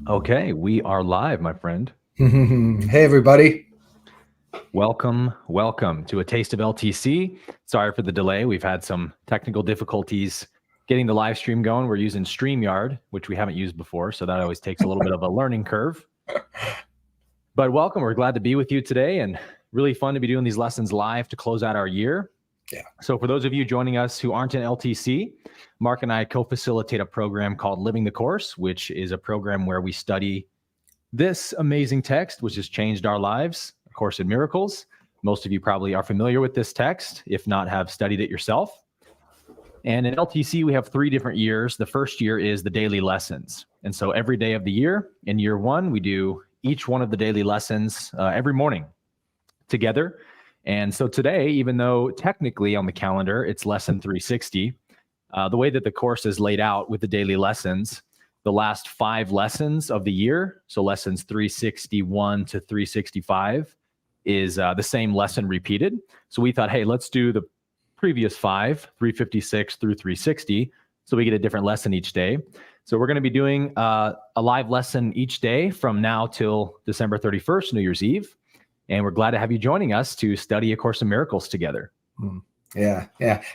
Okay, we are live, my friend. Hey, everybody. Welcome to A Taste of LTC. Sorry for the delay. We've had some technical difficulties getting the live stream going. We're using StreamYard, which we haven't used before, so that always takes a little bit of a learning curve. But welcome. We're glad to be with you today, and really fun to be doing these lessons live to close out our year. Yeah. So for those of you joining us who aren't in LTC, Mark and I co-facilitate a program called Living the Course, which is a program where we study this amazing text, which has changed our lives, A Course in Miracles. Most of you probably are familiar with this text, if not have studied it yourself. And in LTC, we have 3 different years. The first year is the daily lessons. And so every day of the year, in year 1, we do each one of the daily lessons every morning together. And so today, even though technically on the calendar, it's lesson 360, the way that the course is laid out with the daily lessons, the last 5 lessons of the year, so lessons 361 to 365, is the same lesson repeated. So we thought, hey, let's do the previous 5, 356 through 360, so we get a different lesson each day. So we're going to be doing a live lesson each day from now till December 31st, New Year's Eve. And we're glad to have you joining us to study A Course in Miracles together. Yeah.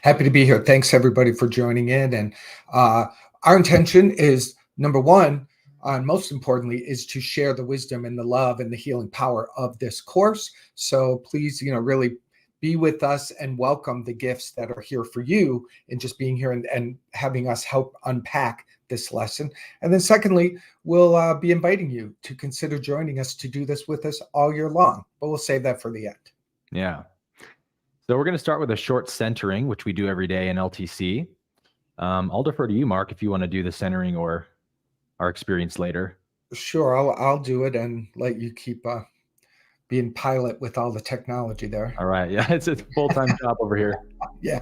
Happy to be here. Thanks, everybody, for joining in. And our intention is, number one, and most importantly, is to share the wisdom and the love and the healing power of this course. So please, really be with us and welcome the gifts that are here for you in just being here and having us help unpack this lesson. And then secondly, we'll be inviting you to consider joining us to do this with us all year long, but we'll save that for the end. Yeah. So we're going to start with a short centering, which we do every day in LTC. I'll defer to you, Mark, if you want to do the centering or our experience later. Sure, I'll do it and let you keep being pilot with all the technology there. All right. Yeah, it's a full-time job over here. Yeah.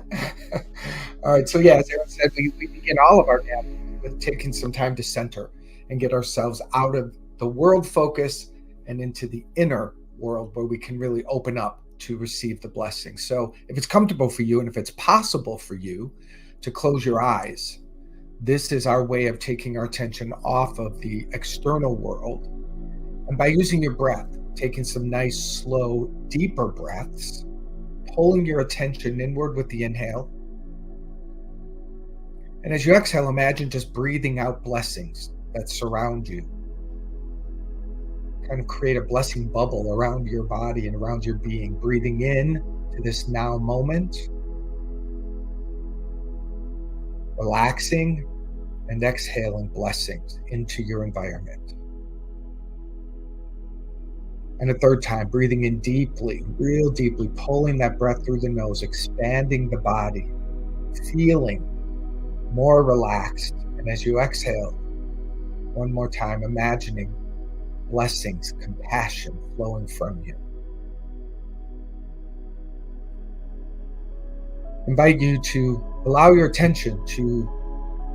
All right. So yeah, as Aaron said, we begin all of our day with taking some time to center and get ourselves out of the world focus and into the inner world where we can really open up to receive the blessing. So if it's comfortable for you and if it's possible for you to close your eyes, this is our way of taking our attention off of the external world. And by using your breath, taking some nice, slow, deeper breaths, pulling your attention inward with the inhale. And as you exhale, imagine just breathing out blessings that surround you. Kind of create a blessing bubble around your body and around your being, breathing in to this now moment, relaxing and exhaling blessings into your environment. And a third time, breathing in deeply, real deeply, pulling that breath through the nose, expanding the body, feeling more relaxed. And as you exhale, one more time, imagining blessings, compassion flowing from you. Invite you to allow your attention to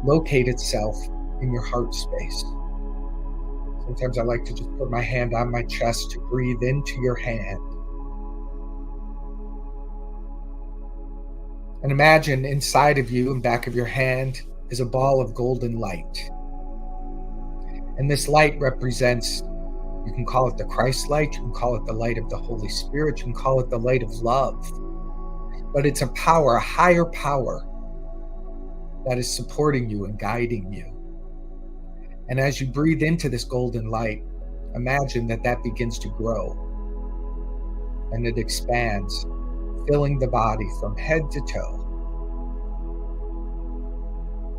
locate itself in your heart space. Sometimes I like to just put my hand on my chest to breathe into your hand. And imagine inside of you and back of your hand is a ball of golden light. And this light represents, you can call it the Christ light, you can call it the light of the Holy Spirit, you can call it the light of love. But it's a power, a higher power that is supporting you and guiding you. And as you breathe into this golden light, imagine that begins to grow and it expands, filling the body from head to toe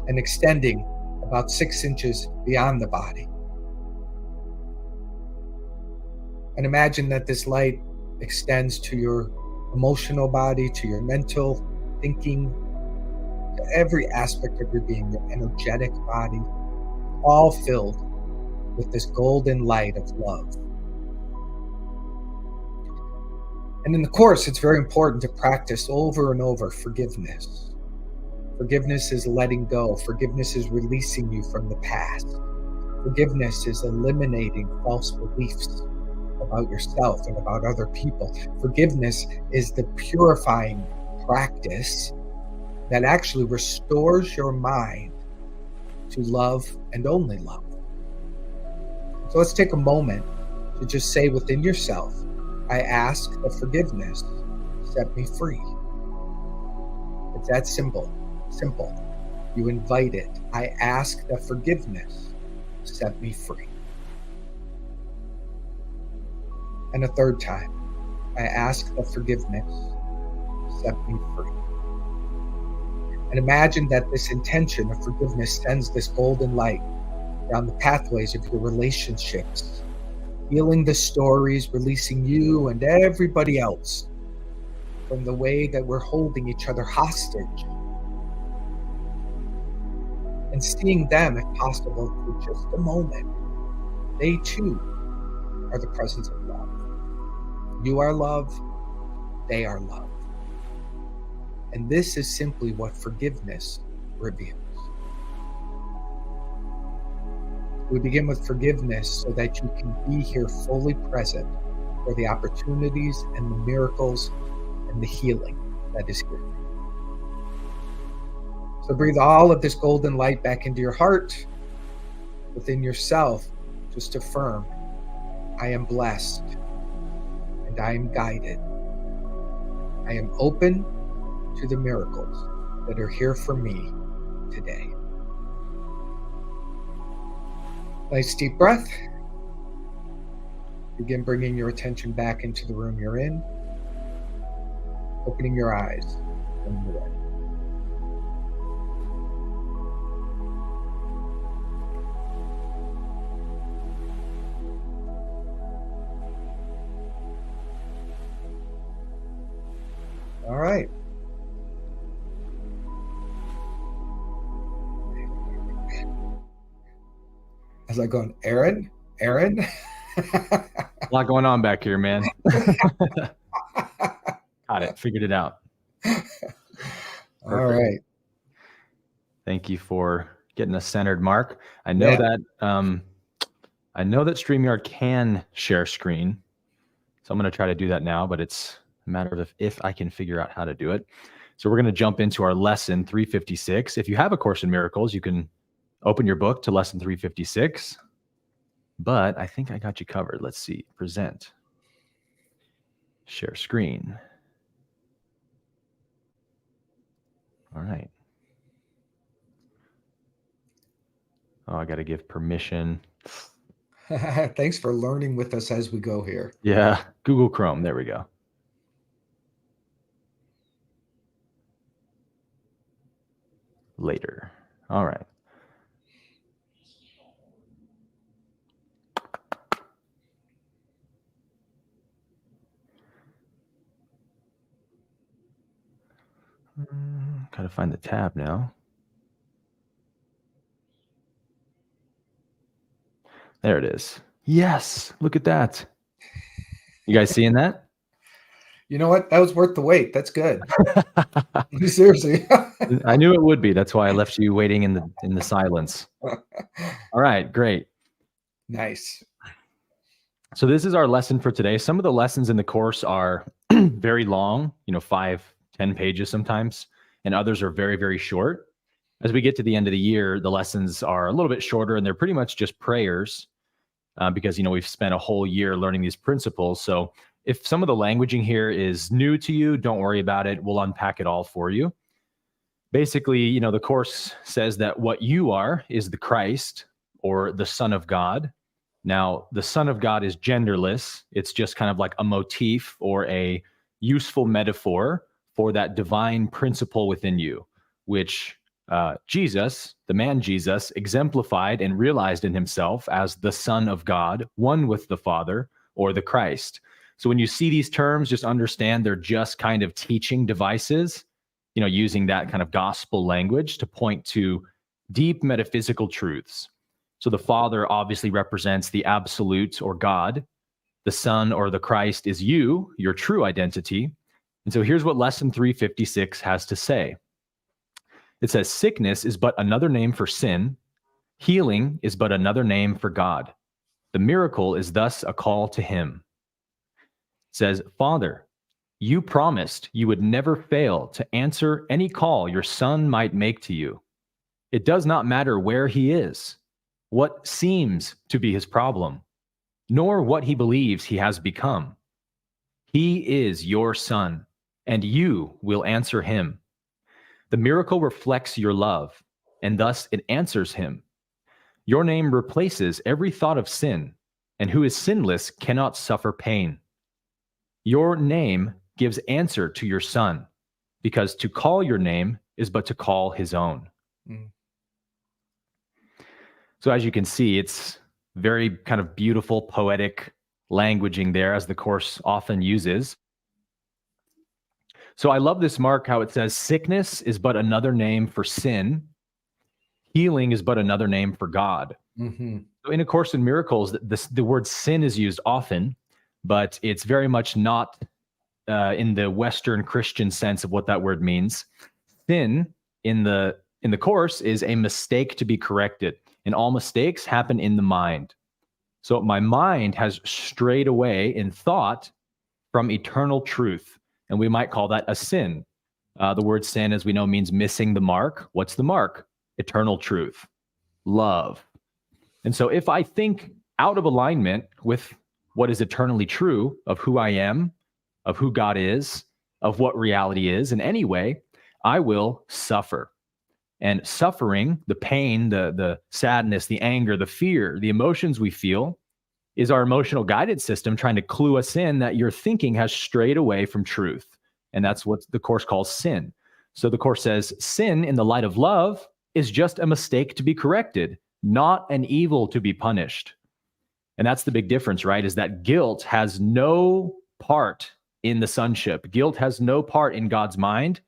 and extending about 6 inches beyond the body. And imagine that this light extends to your emotional body, to your mental thinking, to every aspect of your being, your energetic body, all filled with this golden light of love. And in the course, it's very important to practice over and over forgiveness. Forgiveness is letting go. Forgiveness is releasing you from the past. Forgiveness is eliminating false beliefs about yourself and about other people. Forgiveness is the purifying practice that actually restores your mind to love and only love. So let's take a moment to just say within yourself, I ask that forgiveness set me free. It's that simple. Simple. You invite it. I ask that forgiveness set me free. And a third time, I ask that forgiveness set me free. And imagine that this intention of forgiveness sends this golden light down the pathways of your relationships, healing the stories, releasing you and everybody else from the way that we're holding each other hostage, and seeing them, if possible, for just a moment. They too are the presence of love. You are love, they are love. And this is simply what forgiveness reveals. We begin with forgiveness so that you can be here fully present for the opportunities and the miracles and the healing that is here. So breathe all of this golden light back into your heart, within yourself. Just affirm, I am blessed and I am guided. I am open to the miracles that are here for me today. Nice deep breath. Begin bringing your attention back into the room you're in, opening your eyes when you're ready. All right. I was like going, Aaron? A lot going on back here, man. Got it. Figured it out. All right. Thank you for getting us centered, Mark. I know that StreamYard can share screen, so I'm going to try to do that now, but it's a matter of if I can figure out how to do it. So we're going to jump into our lesson 356. If you have A Course in Miracles, you can open your book to lesson 356, but I think I got you covered. Let's see. Present. Share screen. All right. Oh, I got to give permission. Thanks for learning with us as we go here. Yeah. Google Chrome. There we go. Later. All right. Gotta find the tab now. There it is. Yes, look at that. You guys seeing that? You know what? That was worth the wait. That's good. Seriously. I knew it would be. That's why I left you waiting in the silence. All right, great. Nice. So this is our lesson for today. Some of the lessons in the course are very long, 5-10 pages sometimes, and others are very, very short. As we get to the end of the year, the lessons are a little bit shorter, and they're pretty much just prayers because, we've spent a whole year learning these principles. So if some of the languaging here is new to you, don't worry about it. We'll unpack it all for you. Basically, the course says that what you are is the Christ, or the Son of God. Now, the Son of God is genderless. It's just kind of like a motif or a useful metaphor for that divine principle within you, which Jesus, the man Jesus, exemplified and realized in himself as the Son of God, one with the Father, or the Christ. So when you see these terms, just understand they're just kind of teaching devices, using that kind of gospel language to point to deep metaphysical truths. So the Father obviously represents the absolute, or God. The Son, or the Christ, is you, your true identity. And so here's what lesson 356 has to say. It says, sickness is but another name for sin. Healing is but another name for God. The miracle is thus a call to him. It says, Father, you promised you would never fail to answer any call your Son might make to you. It does not matter where he is. what seems to be his problem, nor what he believes he has become. He is your son, and you will answer him. The miracle reflects your love, and thus it answers him. Your name replaces every thought of sin, and who is sinless cannot suffer pain. Your name gives answer to your son, because to call your name is but to call his own. Mm. So as you can see, it's very kind of beautiful, poetic languaging there, as the Course often uses. So I love this, Mark, how it says, sickness is but another name for sin. Healing is but another name for God. Mm-hmm. So in A Course in Miracles, the word sin is used often, but it's very much not in the Western Christian sense of what that word means. Sin in the Course is a mistake to be corrected, and all mistakes happen in the mind. So my mind has strayed away in thought from eternal truth, and we might call that a sin. The word sin, as we know, means missing the mark. What's the mark? Eternal truth, love. And so if I think out of alignment with what is eternally true of who I am, of who God is, of what reality is in any way, I will suffer. And suffering, the pain, the sadness, the anger, the fear, the emotions we feel, is our emotional guidance system trying to clue us in that your thinking has strayed away from truth. And that's what the Course calls sin. So the Course says, sin in the light of love is just a mistake to be corrected, not an evil to be punished. And that's the big difference, right? Is that guilt has no part in the sonship. Guilt has no part in God's mind.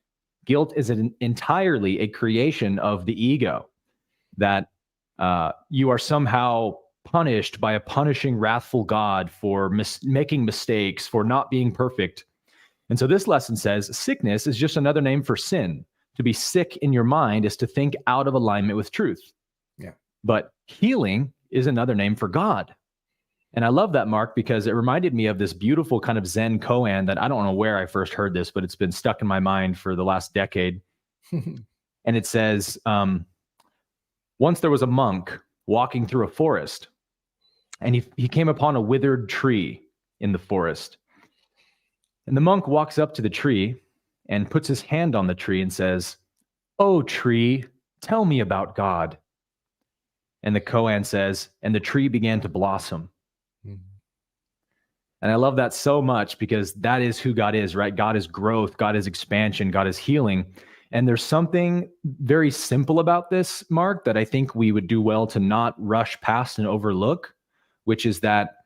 Guilt is entirely a creation of the ego, that you are somehow punished by a punishing, wrathful God for making mistakes, for not being perfect. And so this lesson says sickness is just another name for sin. To be sick in your mind is to think out of alignment with truth. Yeah. But healing is another name for God. And I love that, Mark, because it reminded me of this beautiful kind of Zen koan that I don't know where I first heard this, but it's been stuck in my mind for the last decade. And it says, once there was a monk walking through a forest, and he came upon a withered tree in the forest. And the monk walks up to the tree and puts his hand on the tree and says, "Oh, tree, tell me about God." And the koan says, and the tree began to blossom. Mm-hmm. And I love that so much, because that is who God is, right? God is growth, God is expansion, God is healing. And there's something very simple about this, Mark, that I think we would do well to not rush past and overlook, which is that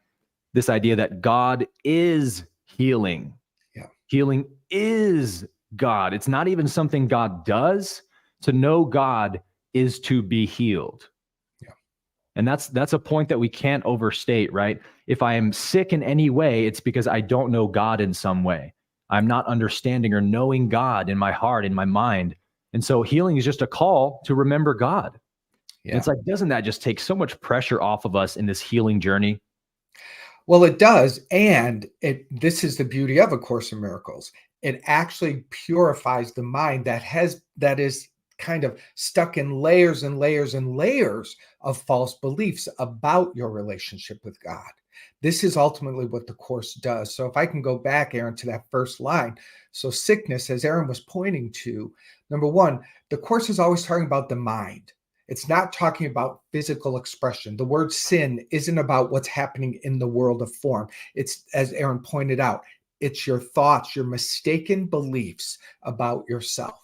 this idea that God is healing. Yeah. Healing is God. It's not even something God does. To know God is to be healed. Yeah. And that's a point that we can't overstate, right? If I am sick in any way, it's because I don't know God in some way. I'm not understanding or knowing God in my heart, in my mind. And so healing is just a call to remember God. Yeah. And it's like, doesn't that just take so much pressure off of us in this healing journey? Well, it does. And this is the beauty of A Course in Miracles. It actually purifies the mind that is kind of stuck in layers and layers and layers of false beliefs about your relationship with God. This is ultimately what the Course does. So if I can go back, Aaron, to that first line. So sickness, as Aaron was pointing to, number one, the Course is always talking about the mind. It's not talking about physical expression. The word sin isn't about what's happening in the world of form. It's, as Aaron pointed out, it's your thoughts, your mistaken beliefs about yourself.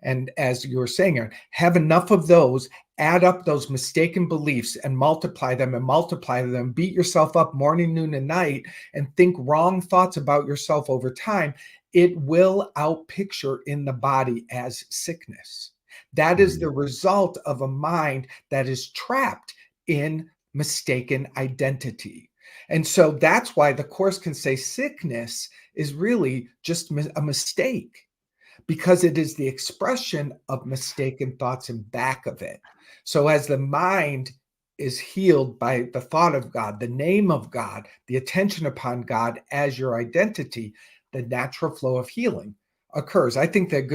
And as you were saying, Aaron, have enough of those, add up those mistaken beliefs and multiply them, beat yourself up morning, noon, and night, and think wrong thoughts about yourself over time. It will outpicture in the body as sickness. That is the result of a mind that is trapped in mistaken identity. And so that's why the Course can say sickness is really just a mistake, because it is the expression of mistaken thoughts in back of it. So as the mind is healed by the thought of God, the name of God, the attention upon God as your identity, the natural flow of healing occurs. I think that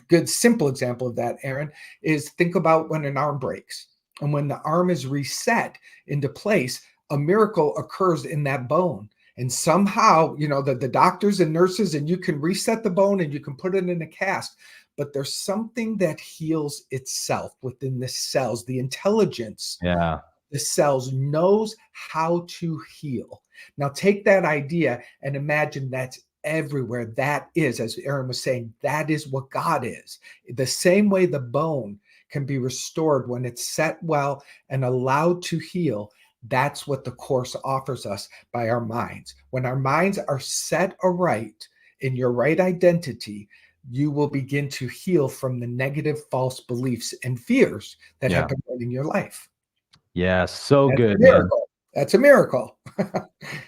good simple example of that, Aaron, is think about when an arm breaks And when the arm is reset into place, a miracle occurs in that bone. And somehow, the doctors and nurses, and you can reset the bone and you can put it in a cast, but there's something that heals itself within the cells. The intelligence, Yeah. the cells knows how to heal. Now take that idea and imagine that's everywhere. That is, as Aaron was saying, that is what God is. The same way the bone can be restored when it's set well and allowed to heal. That's what the Course offers us by our minds. When our minds are set aright in your right identity, you will begin to heal from the negative false beliefs and fears that have been running your life. Yeah, so That's good, a man. miracle. That's a miracle.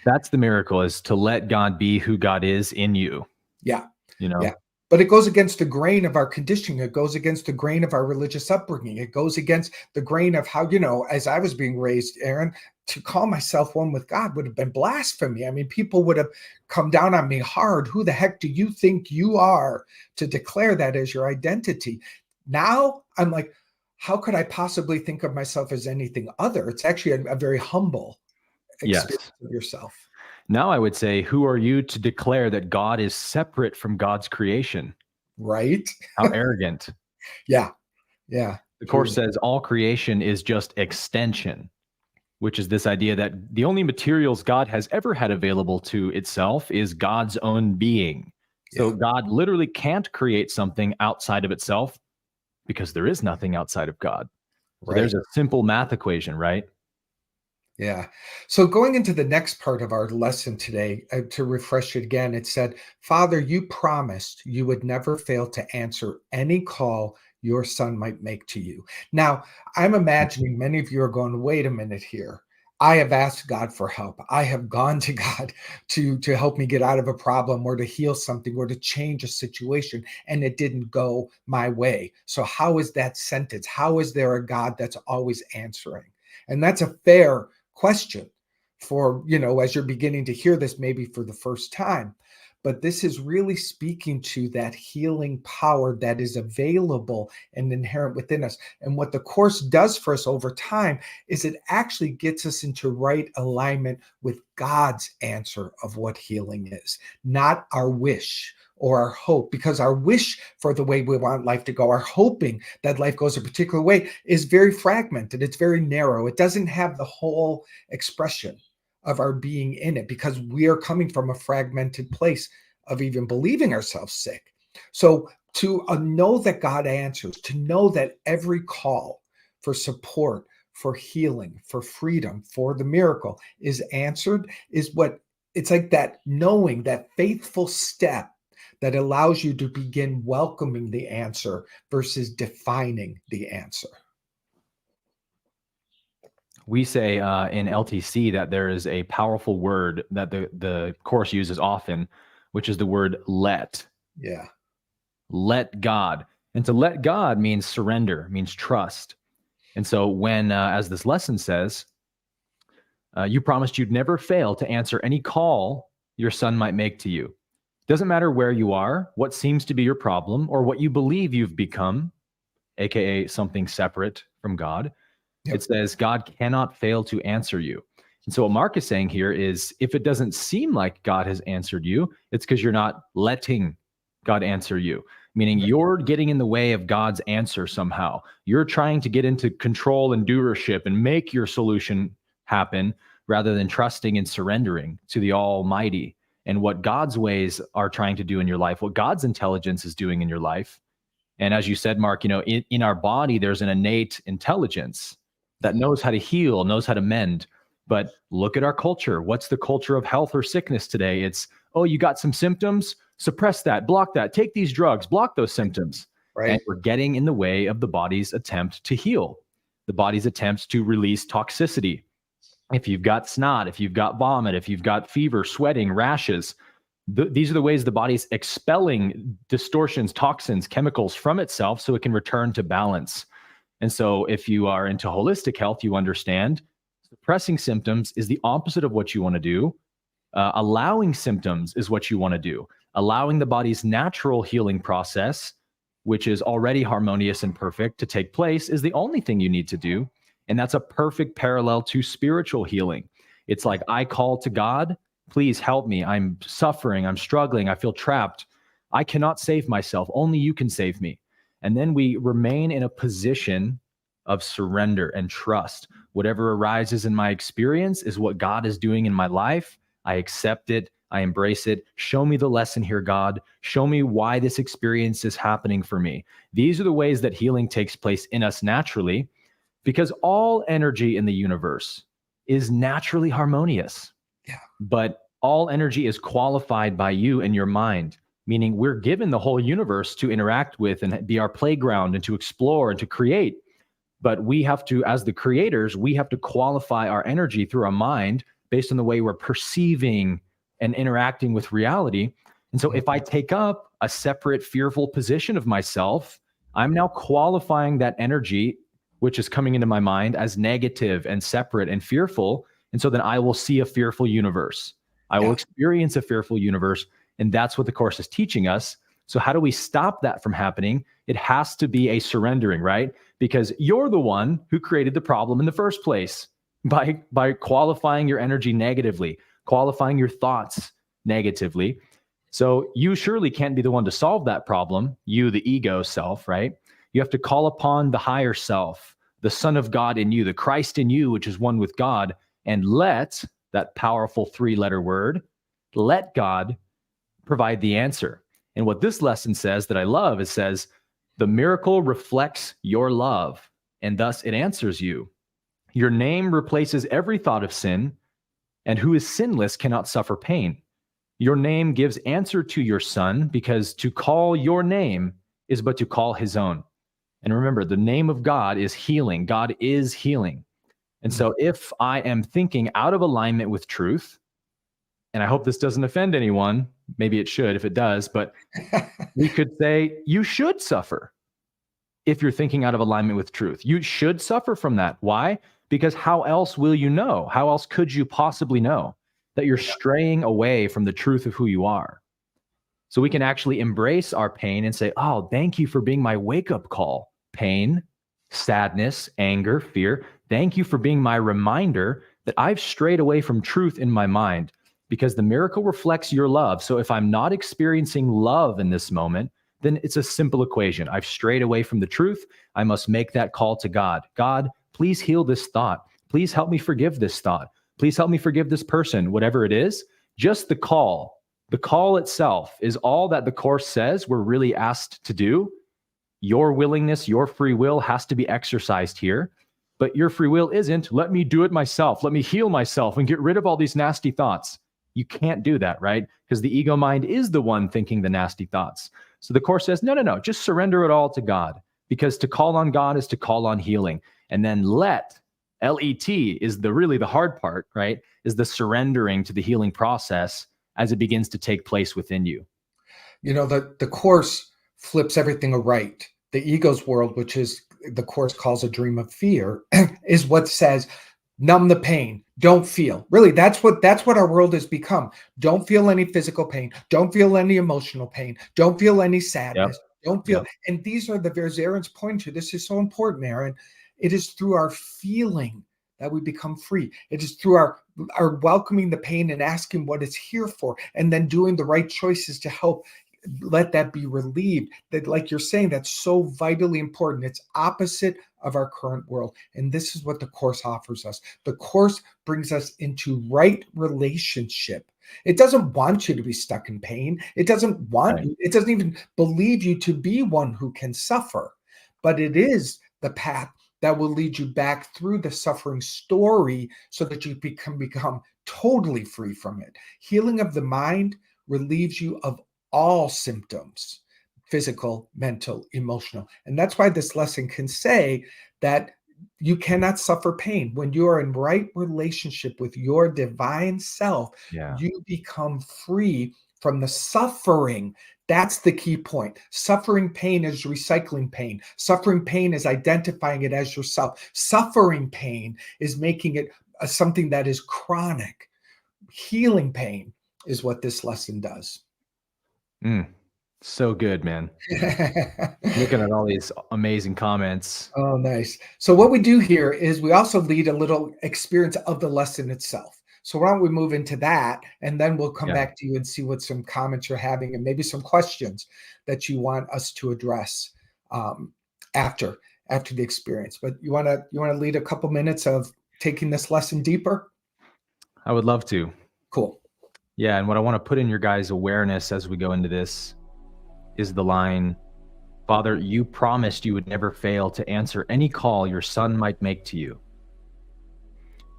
That's the miracle, is to let God be who God is in you. Yeah. Yeah. But it goes against the grain of our conditioning. It goes against the grain of our religious upbringing. It goes against the grain of how, as I was being raised, Aaron, to call myself one with God would have been blasphemy. I mean, people would have come down on me hard. Who the heck do you think you are to declare that as your identity? Now I'm like, how could I possibly think of myself as anything other? It's actually a very humble experience of yourself. Now I would say, who are you to declare that God is separate from God's creation? Right? How arrogant. Yeah. The Course says all creation is just extension, which is this idea that the only materials God has ever had available to itself is God's own being. So God literally can't create something outside of itself because there is nothing outside of God. So there's a simple math equation, right? Yeah. So going into the next part of our lesson today, to refresh it again, it said, Father, you promised you would never fail to answer any call your son might make to you. Now, I'm imagining many of you are going, wait a minute here. I have asked God for help. I have gone to God to help me get out of a problem or to heal something or to change a situation, and it didn't go my way. So how is that sentence? How is there a God that's always answering? And that's a fair question for, as you're beginning to hear this, maybe for the first time. But this is really speaking to that healing power that is available and inherent within us. And what the Course does for us over time is it actually gets us into right alignment with God's answer of what healing is, not our wish or our hope, because our wish for the way we want life to go, our hoping that life goes a particular way, is very fragmented. It's very narrow. It doesn't have the whole expression of our being in it because we are coming from a fragmented place of even believing ourselves sick. So to know that God answers, to know that every call for support, for healing, for freedom, for the miracle is answered, is what it's like, that knowing, that faithful step that allows you to begin welcoming the answer versus defining the answer. We say in LTC that there is a powerful word that the Course uses often, which is the word let. Yeah. Let God. And to let God means surrender, means trust. And so when, as this lesson says, you promised you'd never fail to answer any call your son might make to you. Doesn't matter where you are, what seems to be your problem, or what you believe you've become, aka something separate from God. It says God cannot fail to answer you. And so what Mark is saying here is, if it doesn't seem like God has answered you, it's because you're not letting God answer you, meaning you're getting in the way of God's answer somehow. You're trying to get into control and doership and make your solution happen rather than trusting and surrendering to the Almighty and what God's ways are trying to do in your life, what God's intelligence is doing in your life. And as you said, Mark, in our body, there's an innate intelligence that knows how to heal, knows how to mend. But look at our culture. What's the culture of health or sickness today? It's, oh, you got some symptoms? Suppress that, block that, take these drugs, block those symptoms. Right. And we're getting in the way of the body's attempt to heal, the body's attempt to release toxicity. If you've got snot, if you've got vomit, if you've got fever, sweating, rashes, these are the ways the body's expelling distortions, toxins, chemicals from itself so it can return to balance. And so if you are into holistic health, you understand suppressing symptoms is the opposite of what you want to do. Allowing symptoms is what you want to do. Allowing the body's natural healing process, which is already harmonious and perfect, to take place is the only thing you need to do. And that's a perfect parallel to spiritual healing. It's like, I call to God, please help me. I'm suffering. I'm struggling. I feel trapped. I cannot save myself. Only you can save me. And then we remain in a position of surrender and trust. Whatever arises in my experience is what God is doing in my life. I accept it. I embrace it. Show me the lesson here, God. Show me why this experience is happening for me. These are the ways that healing takes place in us naturally, because all energy in the universe is naturally harmonious. Yeah. But all energy is qualified by you and your mind, meaning we're given the whole universe to interact with and be our playground and to explore and to create. But we have to, as the creators, we have to qualify our energy through our mind based on the way we're perceiving and interacting with reality. And so if I take up a separate fearful position of myself, I'm now qualifying that energy, which is coming into my mind, as negative and separate and fearful. And so then I will see a fearful universe. I will experience a fearful universe. And that's what the Course is teaching us. So how do we stop that from happening? It has to be a surrendering, right? Because you're the one who created the problem in the first place by qualifying your energy negatively, qualifying your thoughts negatively. So you surely can't be the one to solve that problem, you, the ego self, right? You have to call upon the higher self, the Son of God in you, the Christ in you, which is one with God, and let that powerful three-letter word, let God provide the answer. And what this lesson says that I love, it says, the miracle reflects your love, and thus it answers you. Your name replaces every thought of sin, and who is sinless cannot suffer pain. Your name gives answer to your Son, because to call your name is but to call his own. And remember, the name of God is healing. God is healing. And so if I am thinking out of alignment with truth, and I hope this doesn't offend anyone, maybe it should if it does, but we could say you should suffer if you're thinking out of alignment with truth. You should suffer from that. Why? Because how else will you know? How else could you possibly know that you're straying away from the truth of who you are? So we can actually embrace our pain and say, oh, thank you for being my wake-up call. Pain, sadness, anger, fear. Thank you for being my reminder that I've strayed away from truth in my mind, because the miracle reflects your love. So if I'm not experiencing love in this moment, then it's a simple equation. I've strayed away from the truth. I must make that call to God. God, please heal this thought. Please help me forgive this thought. Please help me forgive this person, whatever it is. Just the call itself is all that the Course says we're really asked to do. Your willingness, your free will has to be exercised here. But your free will isn't, let me do it myself. Let me heal myself and get rid of all these nasty thoughts. You can't do that, right? Because the ego mind is the one thinking the nasty thoughts. So the Course says, no, just surrender it all to God, because to call on God is to call on healing. And then L-E-T is really the hard part, right? Is the surrendering to the healing process as it begins to take place within you. You know, the Course flips everything right. The ego's world, which is the Course calls a dream of fear, is what says, numb the pain, don't feel. Really, that's what our world has become. Don't feel any physical pain. Don't feel any emotional pain. Don't feel any sadness. Don't feel. And these are the verses Aaron's pointing to. This is so important, Aaron. It is through our feeling that we become free. It is through our welcoming the pain and asking what it's here for, and then doing the right choices to help let that be relieved. That, like you're saying, that's so vitally important. It's opposite of our current world. And this is what the Course offers us. The Course brings us into right relationship. It doesn't want you to be stuck in pain. It doesn't want you. It doesn't even believe you to be one who can suffer. But it is the path that will lead you back through the suffering story so that you can become totally free from it. Healing of the mind relieves you of all symptoms, physical, mental, emotional. And that's why this lesson can say that you cannot suffer pain. When you are in right relationship with your divine self, you become free from the suffering. That's the key point. Suffering pain is recycling pain. Suffering pain is identifying it as yourself. Suffering pain is making it something that is chronic. Healing pain is what this lesson does. So good, man. Looking at all these amazing comments. Oh, nice. So what we do here is we also lead a little experience of the lesson itself. So why don't we move into that, and then we'll come Yeah. back to you and see what some comments you're having and maybe some questions that you want us to address after the experience. But you want to lead a couple minutes of taking this lesson deeper? I would love to. Cool. Yeah, and what I want to put in your guys' awareness as we go into this is the line, Father, you promised you would never fail to answer any call your son might make to you.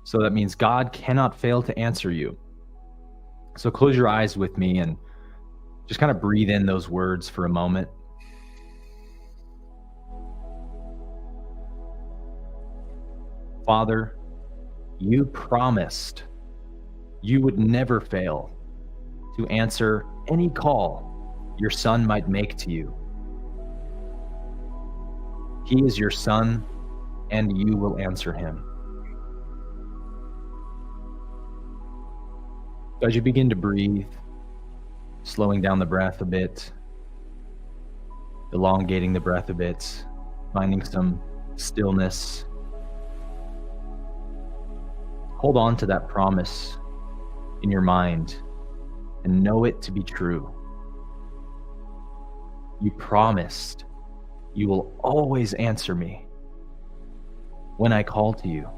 So that means God cannot fail to answer you. So close your eyes with me and just kind of breathe in those words for a moment. Father, you promised you would never fail to answer any call your son might make to you. He is your son, and you will answer him. As you begin to breathe, slowing down the breath a bit, elongating the breath a bit, finding some stillness, hold on to that promise in your mind and know it to be true. You promised you will always answer me when I call to you.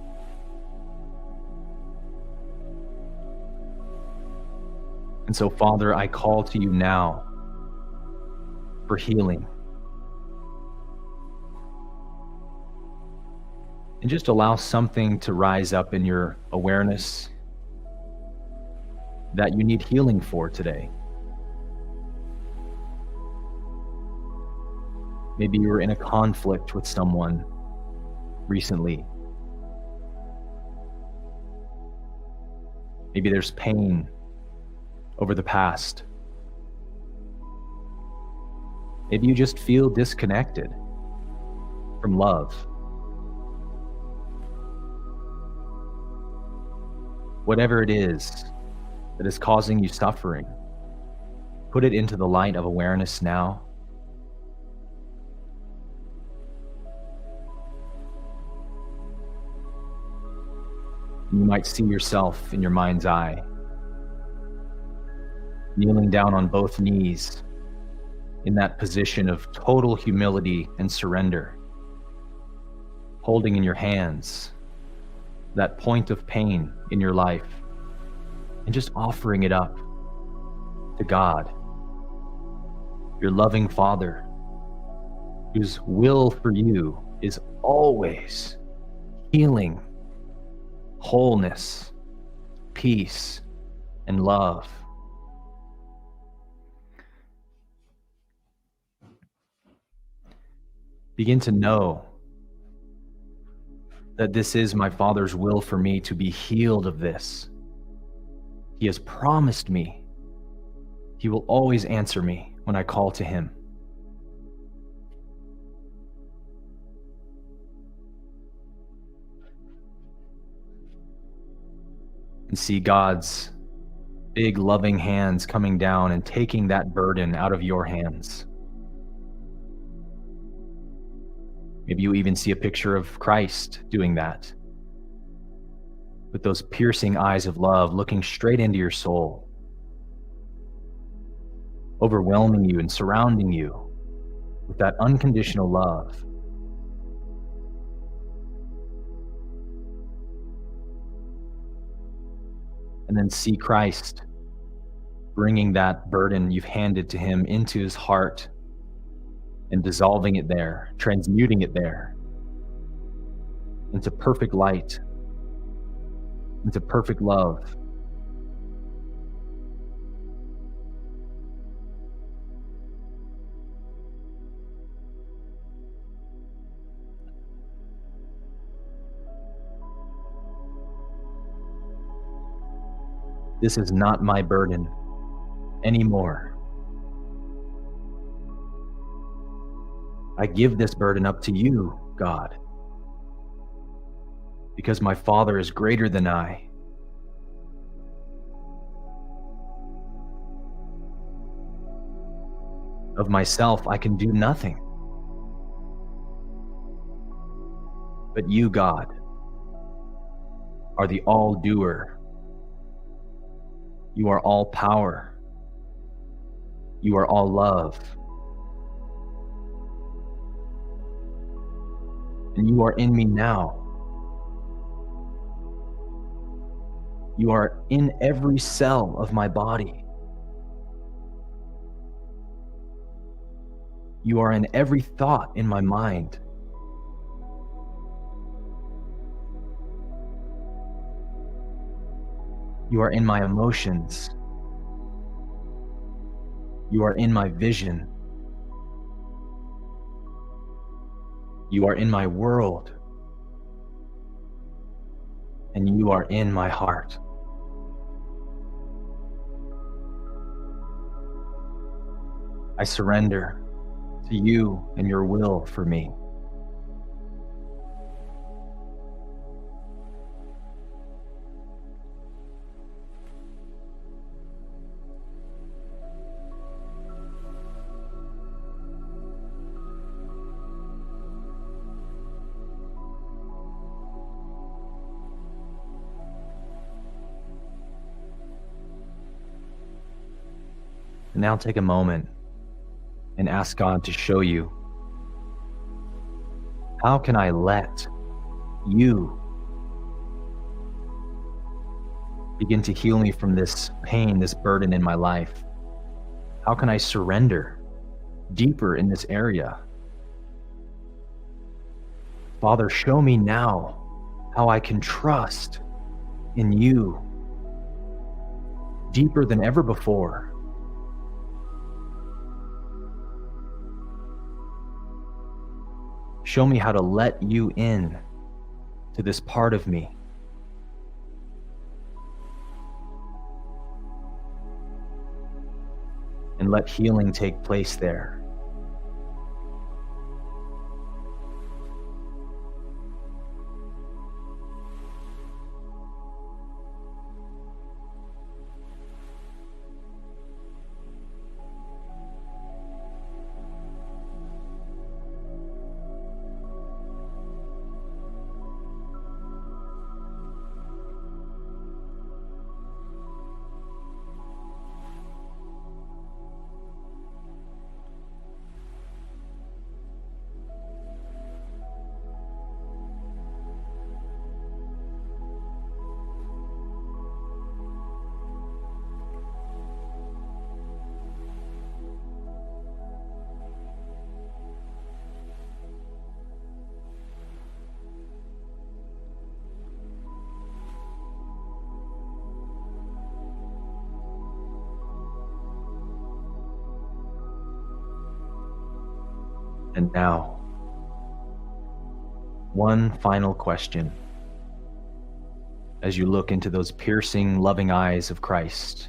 And so, Father, I call to you now for healing. And just allow something to rise up in your awareness that you need healing for today. Maybe you were in a conflict with someone recently. Maybe there's pain over the past. Maybe you just feel disconnected from love. Whatever it is that is causing you suffering, put it into the light of awareness now. You might see yourself in your mind's eye, kneeling down on both knees in that position of total humility and surrender, holding in your hands that point of pain in your life and just offering it up to God, your loving Father, whose will for you is always healing, wholeness, peace, and love. Begin to know that this is my Father's will for me to be healed of this. He has promised me He will always answer me when I call to Him. And see God's big loving hands coming down and taking that burden out of your hands. Maybe you even see a picture of Christ doing that, with those piercing eyes of love looking straight into your soul, overwhelming you and surrounding you with that unconditional love. And then see Christ bringing that burden you've handed to Him into His heart and dissolving it there, transmuting it there into perfect light, into perfect love. This is not my burden anymore. I give this burden up to you, God, because my Father is greater than I. Of myself, I can do nothing. But you, God, are the all-doer. You are all power. You are all love. And you are in me now. You are in every cell of my body. You are in every thought in my mind. You are in my emotions. You are in my vision. You are in my world. And you are in my heart. I surrender to you and your will for me. And now take a moment and ask God to show you, how can I let you begin to heal me from this pain, this burden in my life? How can I surrender deeper in this area? Father, show me now how I can trust in you deeper than ever before. Show me how to let you in to this part of me. And let healing take place there. And now, one final question. As you look into those piercing, loving eyes of Christ,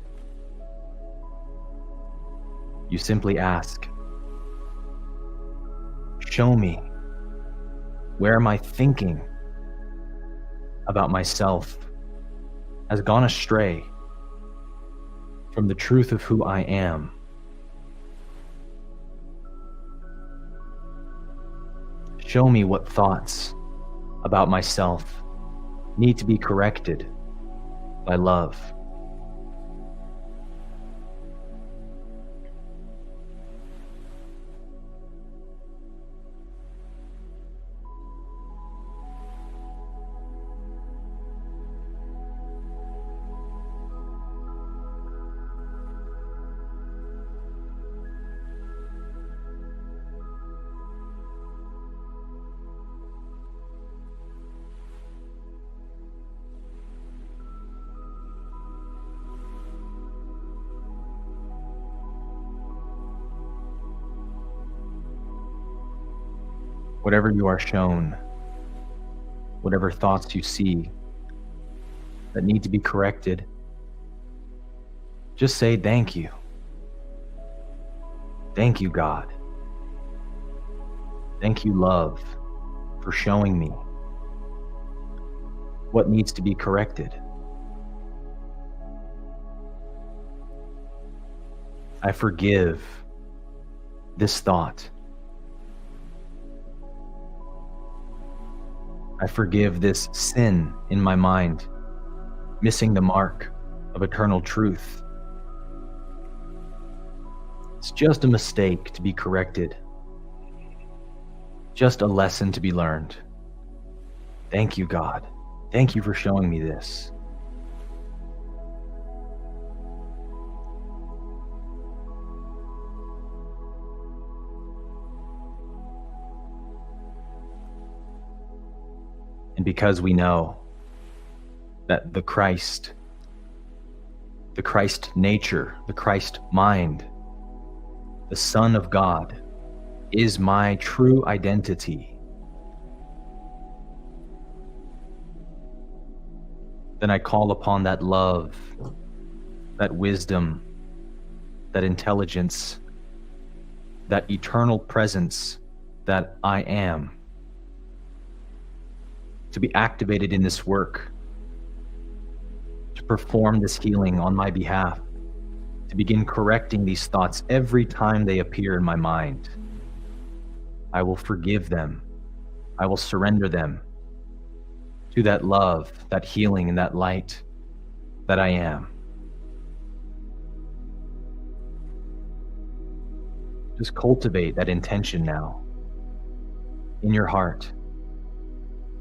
you simply ask, show me where my thinking about myself has gone astray from the truth of who I am. Show me what thoughts about myself need to be corrected by love. Whatever you are shown, whatever thoughts you see that need to be corrected, just say thank you. Thank you, God. Thank you, love, for showing me what needs to be corrected. I forgive this thought. I forgive this sin in my mind, missing the mark of eternal truth. It's just a mistake to be corrected, just a lesson to be learned. Thank you, God. Thank you for showing me this. And because we know that the Christ nature, the Christ mind, the Son of God is my true identity, then I call upon that love, that wisdom, that intelligence, that eternal presence that I am, to be activated in this work, to perform this healing on my behalf, to begin correcting these thoughts every time they appear in my mind. I will forgive them. I will surrender them to that love, that healing, and that light that I am. Just cultivate that intention now in your heart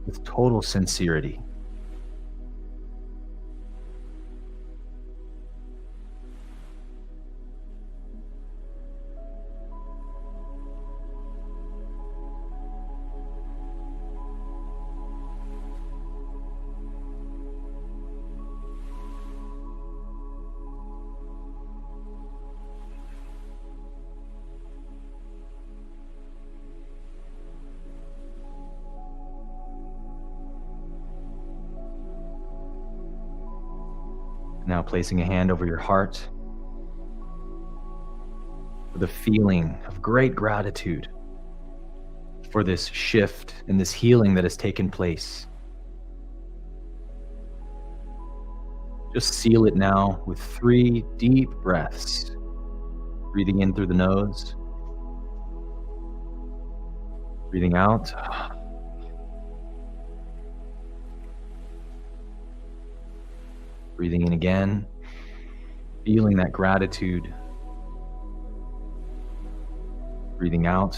with total sincerity. Now placing a hand over your heart with a feeling of great gratitude for this shift and this healing that has taken place. Just seal it now with 3 deep breaths. Breathing in through the nose. Breathing out. Breathing in again, feeling that gratitude. Breathing out.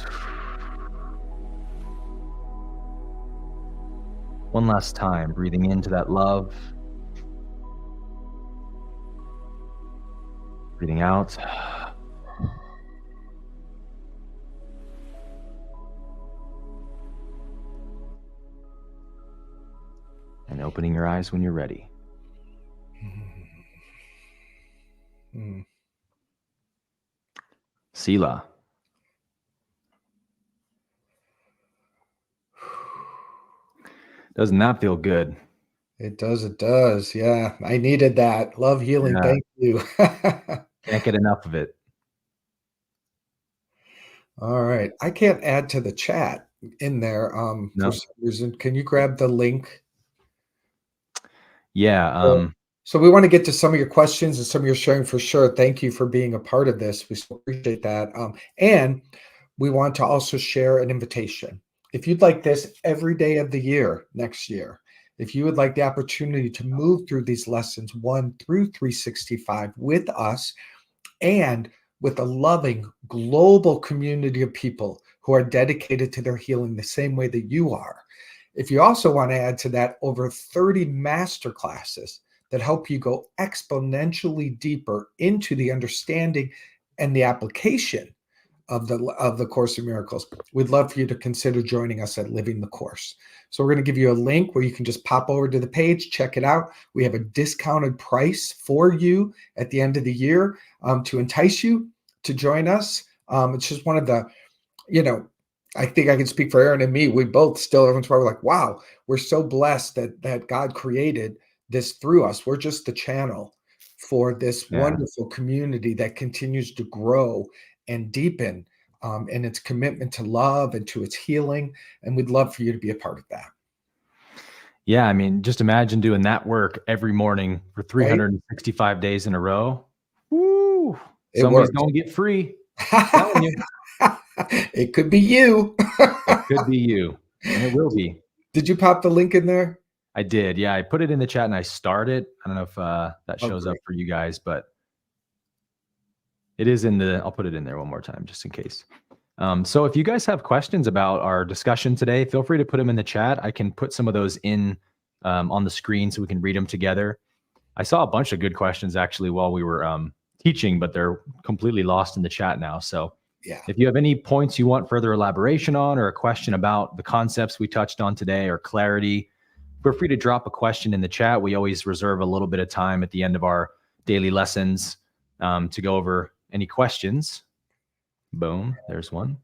One last time, breathing into that love. Breathing out. And opening your eyes when you're ready. Sila. Doesn't that feel good? It does. It does. Yeah. I needed that. Love healing. Yeah. Thank you. Can't get enough of it. All right. I can't add to the chat in there No. for some reason. Can you grab the link? Yeah. So we want to get to some of your questions and some of your sharing for sure. Thank you for being a part of this. We so appreciate that. And we want to also share an invitation. If you'd like this every day of the year next year, if you would like the opportunity to move through these lessons 1 through 365 with us and with a loving global community of people who are dedicated to their healing the same way that you are. If you also want to add to that over 30 masterclasses that help you go exponentially deeper into the understanding and the application of the Course in Miracles, we'd love for you to consider joining us at Living the Course. So we're going to give you a link where you can just pop over to the page, check it out. We have a discounted price for you at the end of the year to entice you to join us. It's just one of the, I think I can speak for Aaron and me. We both still, everyone's probably like, wow, we're so blessed that God created this through us. We're just the channel for this wonderful community that continues to grow and deepen in its commitment to love and to its healing. And we'd love for you to be a part of that. Yeah, I mean, just imagine doing that work every morning for 365 days in a row. Woo! Somebody's going to get free. I'm telling you. It could be you. It could be you, and it will be. Did you pop the link in there? I did. Yeah, I put it in the chat and I started. I don't know if that Oh, shows up great. for you guys, but it is in the, I'll put it in there one more time just in case. So if you guys have questions about our discussion today, feel free to put them in the chat. I can put some of those in on the screen so we can read them together. I saw a bunch of good questions actually while we were teaching, but they're completely lost in the chat now. So Yeah. if you have any points you want further elaboration on, or a question about the concepts we touched on today, or clarity, feel free to drop a question in the chat. We always reserve a little bit of time at the end of our daily lessons to go over any questions. Boom, there's one.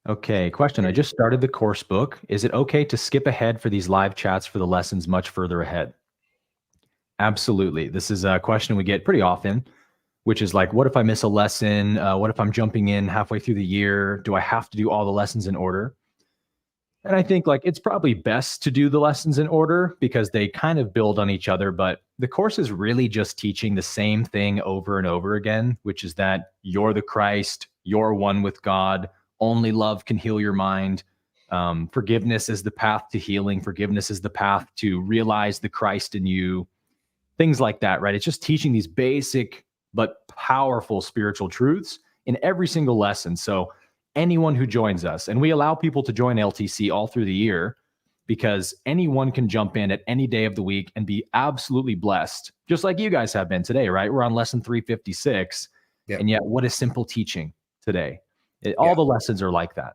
Okay, question. I just started the course book. Is it okay to skip ahead for these live chats for the lessons much further ahead? Absolutely. This is a question we get pretty often, which is like, what if I miss a lesson? What if I'm jumping in halfway through the year? Do I have to do all the lessons in order? And I think like it's probably best to do the lessons in order because they kind of build on each other. But the course is really just teaching the same thing over and over again, which is that you're the Christ, you're one with God, only love can heal your mind. Forgiveness is the path to healing. Forgiveness is the path to realize the Christ in you. Things like that, right? It's just teaching these basic but powerful spiritual truths in every single lesson. So anyone who joins us, and we allow people to join LTC all through the year because anyone can jump in at any day of the week and be absolutely blessed, just like you guys have been today, right? We're on lesson 356. Yep. And yet what a simple teaching today. All the lessons are like that.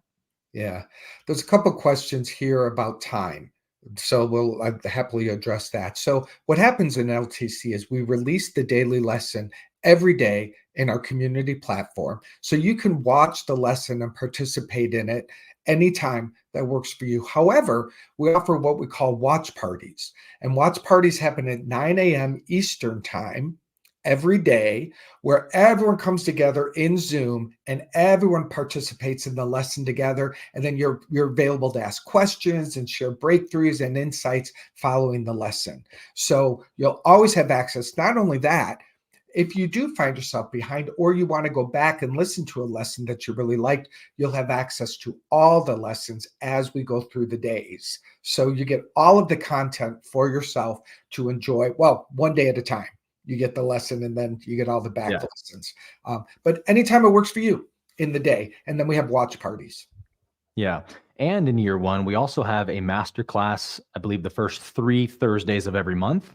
Yeah. There's a couple questions here about time. So we'll happily address that. So what happens in LTC is we release the daily lesson every day in our community platform. So you can watch the lesson and participate in it anytime that works for you. However, we offer what we call watch parties. And watch parties happen at 9 a.m. Eastern time every day, where everyone comes together in Zoom and everyone participates in the lesson together. And then you're available to ask questions and share breakthroughs and insights following the lesson. So you'll always have access. Not only that, if you do find yourself behind or you want to go back and listen to a lesson that you really liked, you'll have access to all the lessons as we go through the days. So you get all of the content for yourself to enjoy, well, one day at a time. You get the lesson and then you get all the back lessons. But anytime it works for you in the day. And then we have watch parties. Yeah. And in year one, we also have a masterclass, I believe the first 3 Thursdays of every month,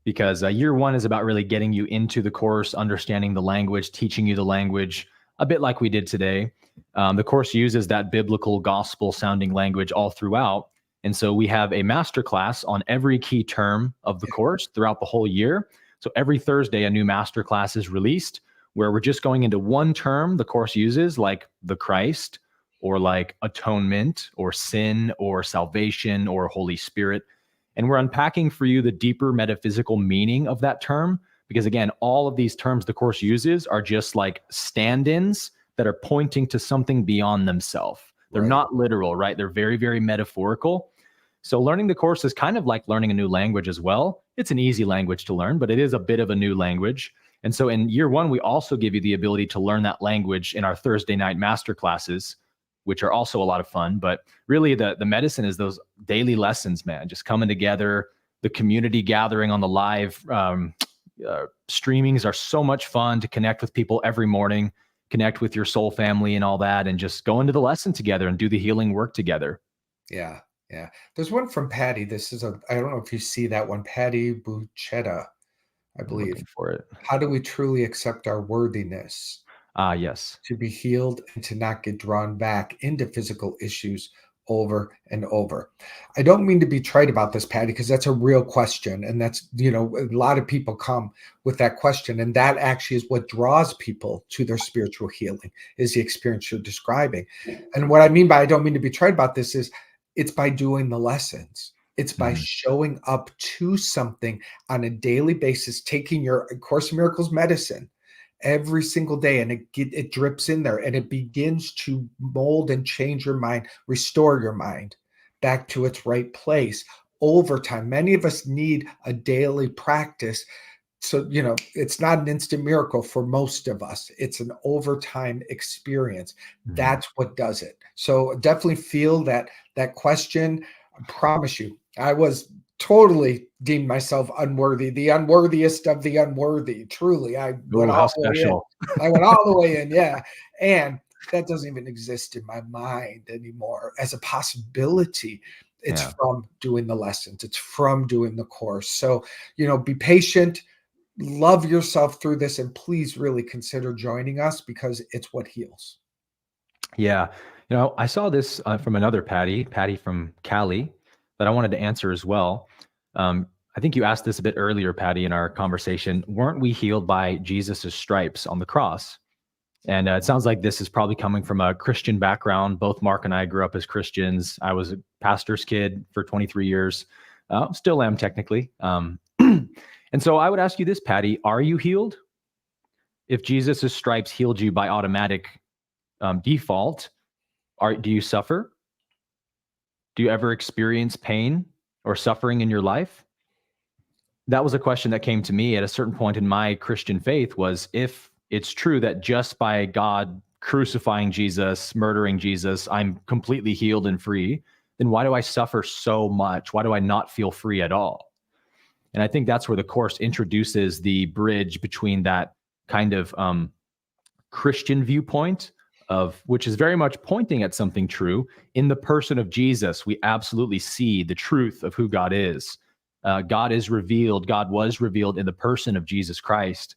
because year one is about really getting you into the course, understanding the language, teaching you the language, a bit like we did today. The course uses that biblical gospel sounding language all throughout. And so we have a masterclass on every key term of the course throughout the whole year. So every Thursday, a new masterclass is released where we're just going into one term the course uses, like the Christ, or like atonement, or sin, or salvation, or Holy Spirit. And we're unpacking for you the deeper metaphysical meaning of that term. Because again, all of these terms the course uses are just like stand-ins that are pointing to something beyond themselves. They're not literal, right? They're very, very metaphorical. So learning the course is kind of like learning a new language as well. It's an easy language to learn, but it is a bit of a new language. And so in year one, we also give you the ability to learn that language in our Thursday night masterclasses, which are also a lot of fun. But really the medicine is those daily lessons, man, just coming together. The community gathering on the live streamings are so much fun to connect with people every morning, connect with your soul family and all that, and just go into the lesson together and do the healing work together. Yeah. Yeah. There's one from Patty. This is I don't know if you see that one, Patty Buchetta, I believe. I'm looking for it. How do we truly accept our worthiness? Yes. To be healed and to not get drawn back into physical issues over and over. I don't mean to be trite about this, Patty, because that's a real question. And that's, a lot of people come with that question. And that actually is what draws people to their spiritual healing, is the experience you're describing. And what I mean by I don't mean to be trite about this is it's by doing the lessons. It's by showing up to something on a daily basis, taking your Course in Miracles medicine every single day, and it drips in there, and it begins to mold and change your mind, restore your mind back to its right place over time. Many of us need a daily practice So, it's not an instant miracle for most of us. It's an overtime experience. Mhm. That's what does it. So definitely feel that question. I promise you, I was totally deemed myself unworthy, the unworthiest of the unworthy. Truly, I went Oh, how all the way in. special. I went all the way in, yeah. And that doesn't even exist in my mind anymore as a possibility. It's Yeah. from doing the lessons. It's from doing the course. So, be patient, love yourself through this, and please really consider joining us because it's what heals. Yeah. I saw this from another Patty from Cali, that I wanted to answer as well. I think you asked this a bit earlier, Patty, in our conversation. Weren't we healed by Jesus's stripes on the cross? And it sounds like this is probably coming from a Christian background. Both Mark and I grew up as Christians. I was a pastor's kid for 23 years. Still am technically. And so I would ask you this, Patty, are you healed? If Jesus's stripes healed you by automatic default, do you suffer? Do you ever experience pain or suffering in your life? That was a question that came to me at a certain point in my Christian faith, was if it's true that just by God crucifying Jesus, murdering Jesus, I'm completely healed and free, then why do I suffer so much? Why do I not feel free at all? And I think that's where the Course introduces the bridge between that kind of Christian viewpoint, of which is very much pointing at something true. In the person of Jesus, we absolutely see the truth of who God is. God was revealed in the person of Jesus Christ.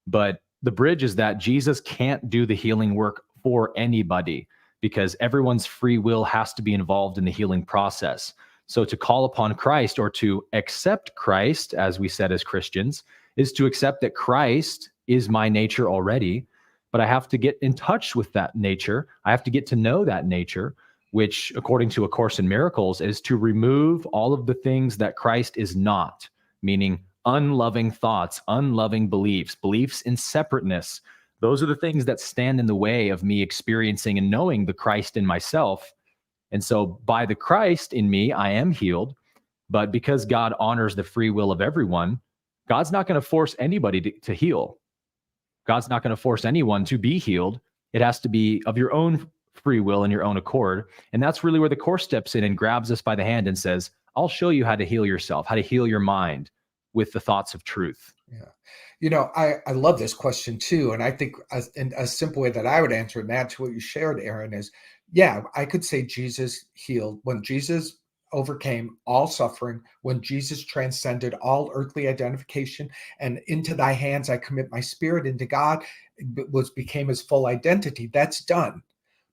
But the bridge is that Jesus can't do the healing work for anybody, because everyone's free will has to be involved in the healing process. So to call upon Christ, or to accept Christ, as we said as Christians, is to accept that Christ is my nature already, but I have to get in touch with that nature. I have to get to know that nature, which, according to A Course in Miracles, is to remove all of the things that Christ is not, meaning unloving thoughts, unloving beliefs, beliefs in separateness. Those are the things that stand in the way of me experiencing and knowing the Christ in myself. And so by the Christ in me, I am healed. But because God honors the free will of everyone, God's not going to force anybody to heal. God's not going to force anyone to be healed. It has to be of your own free will and your own accord. And that's really where the Course steps in and grabs us by the hand and says, I'll show you how to heal yourself, how to heal your mind with the thoughts of truth. Yeah. I love this question too. And I think in a simple way that I would answer it, and add to what you shared, Aaron, is, yeah, I could say Jesus healed when Jesus overcame all suffering, when Jesus transcended all earthly identification, and into thy hands I commit my spirit, into God became his full identity. That's done,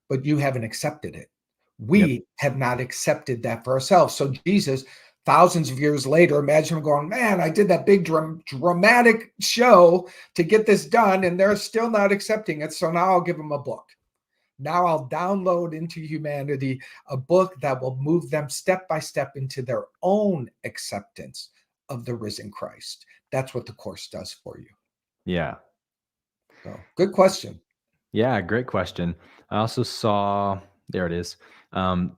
but you haven't accepted it. Yep. We have not accepted that for ourselves. So Jesus, thousands of years later, imagine him going, man, I did that big dramatic show to get this done, and they're still not accepting it. So now I'll give them a book. Now I'll download into humanity a book that will move them step by step into their own acceptance of the risen Christ. That's what the Course does for you. Yeah. So, good question. Yeah, great question. I also saw, there it is.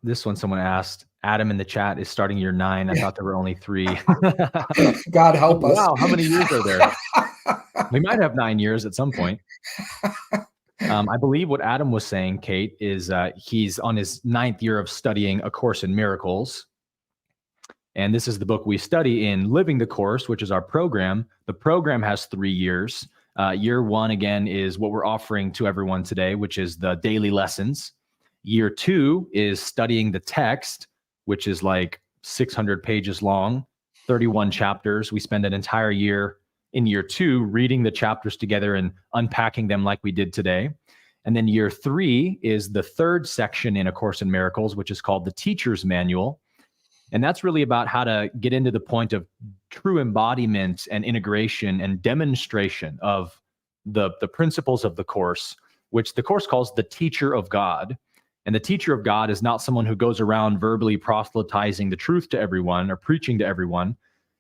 This one, someone asked, Adam in the chat is starting year 9. I thought there were only 3. God help us. Wow, how many years are there? We might have 9 years at some point. I believe what Adam was saying, Kate, is he's on his 9th year of studying A Course in Miracles. And this is the book we study in Living the Course, which is our program. The program has 3 years. Year 1, again, is what we're offering to everyone today, which is the daily lessons. Year 2 is studying the text, which is like 600 pages long, 31 chapters. We spend an entire year in year 2 reading the chapters together and unpacking them like we did today. And then year 3 is the 3rd section in A Course in Miracles, which is called the Teacher's Manual. And that's really about how to get into the point of true embodiment and integration and demonstration of the principles of the Course, which the Course calls the teacher of God. And the teacher of God is not someone who goes around verbally proselytizing the truth to everyone or preaching to everyone.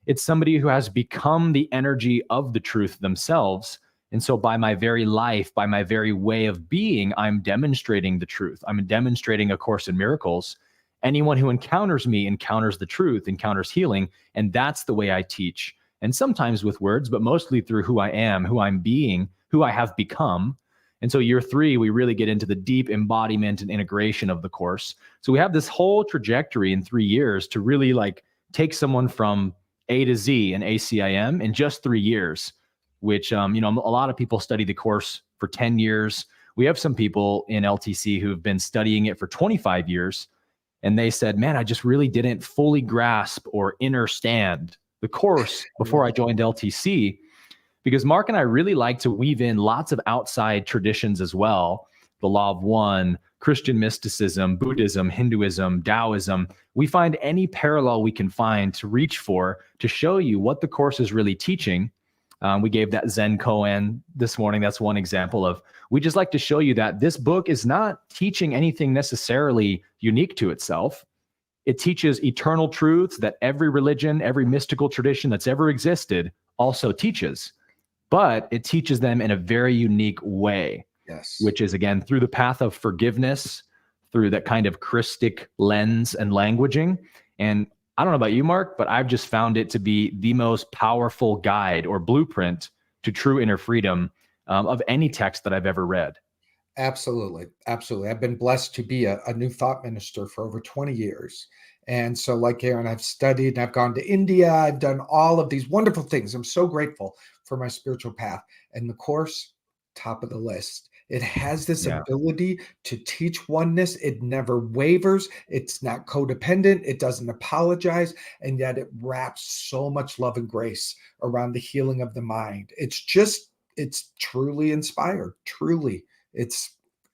It's somebody who has become the energy of the truth themselves. And so by my very life, by my very way of being, I'm demonstrating the truth. I'm demonstrating A Course in Miracles. Anyone who encounters me encounters the truth, encounters healing, and that's the way I teach. and sometimes with words, but mostly through who I am, who I'm being, who I have become. And so year 3, we really get into the deep embodiment and integration of the course. So we have this whole trajectory in 3 years to really like take someone from A to Z in ACIM in just 3 years, which, a lot of people study the course for 10 years. We have some people in LTC who've been studying it for 25 years. And they said, man, I just really didn't fully grasp or understand the course before I joined LTC. Because Mark and I really like to weave in lots of outside traditions as well. The Law of One, Christian mysticism, Buddhism, Hinduism, Taoism. We find any parallel we can find to reach for to show you what the course is really teaching. We gave that Zen koan this morning. That's one example of, we just like to show you that this book is not teaching anything necessarily unique to itself. It teaches eternal truths that every religion, every mystical tradition that's ever existed also teaches. But it teaches them in a very unique way, which is, again, through the path of forgiveness, through that kind of Christic lens and languaging. And I don't know about you, Mark, but I've just found it to be the most powerful guide or blueprint to true inner freedom of any text that I've ever read. Absolutely. Absolutely. I've been blessed to be a new thought minister for over 20 years. And so, like Aaron, I've studied and I've gone to India. I've done all of these wonderful things. I'm so grateful for my spiritual path. And the course, top of the list. It has this ability to teach oneness. It never wavers. It's not codependent. It doesn't apologize. And yet it wraps so much love and grace around the healing of the mind. It's truly inspired. Truly. It's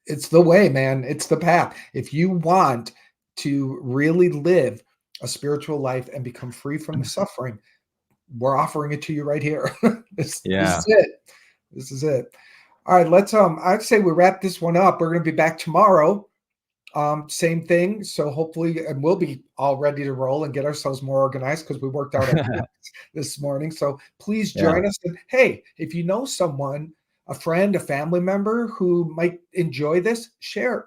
the way, man. It's the path. If you want to really live a spiritual life and become free from the suffering, we're offering it to you right here. This is it. This is it. All right, let's I'd say we wrap this one up. We're going to be back tomorrow. Same thing. So hopefully, and we'll be all ready to roll and get ourselves more organized because we worked out this morning. So please join us. And hey, if you know someone, a friend, a family member who might enjoy this, share.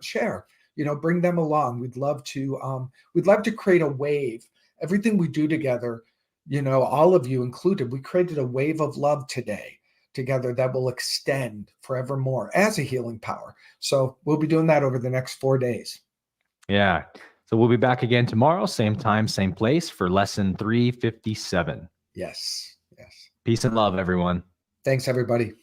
Bring them along. We'd love to create a wave. Everything we do together, all of you included, we created a wave of love together that will extend forevermore as a healing power. So we'll be doing that over the next 4 days. Yeah. So we'll be back again tomorrow, same time, same place for lesson 357. Yes. Peace and love, everyone. Thanks, everybody.